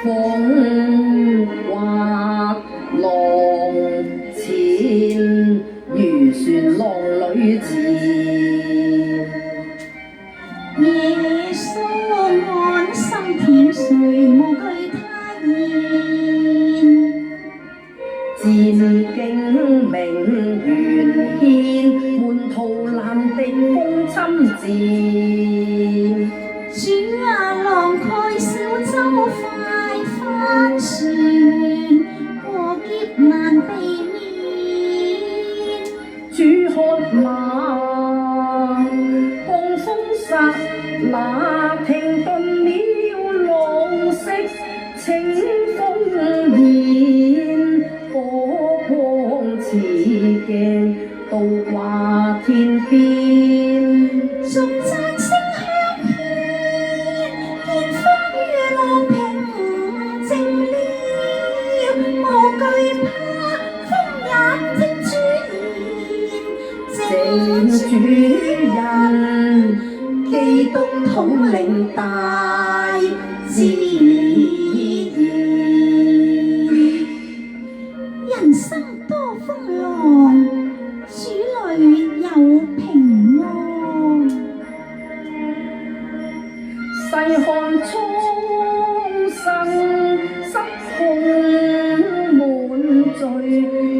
風滑浪前，漁船浪裏前。耶穌安心恬睡，無懼他言。漸景明圓顯，滿途藍地風侵佔。主啊，浪蓋小舟快翻船，過劫難避免。主喝馬，降風殺那停頓了浪息，清風現，火光似鏡倒掛天邊。眾讚聲響遍，見風雨浪平靜了，無懼怕，風也聽主言，正主人，基督統領大自然。人生多風浪，主裏有平安。細看蒼生失控滿醉，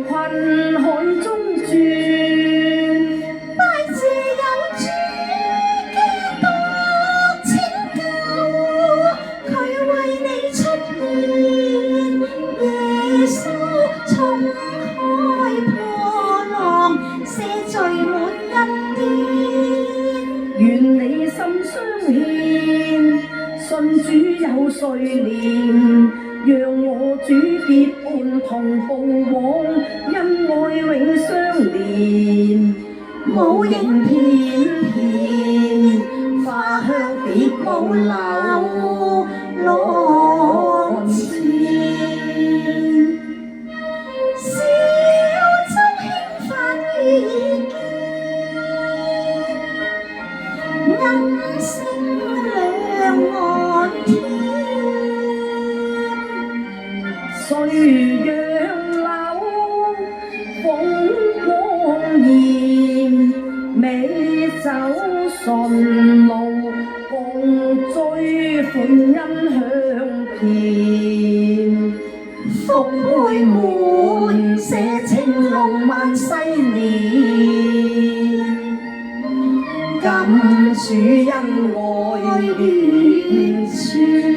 困海中轉。拜謝有主基督拯救，佢為你出現。耶穌衝開破浪，赦罪滿恩典。願你心相獻，信主有睡蓮，讓我主結伴同步往，恩愛永相連。舞影翩翩，花香別無留浪前。小舟輕帆於耳間，鶯聲兩岸添。垂楊柳，風光豔，美酒順路，共追歡欣香遍。福杯滿，寫情濃萬世年。感主恩愛連串。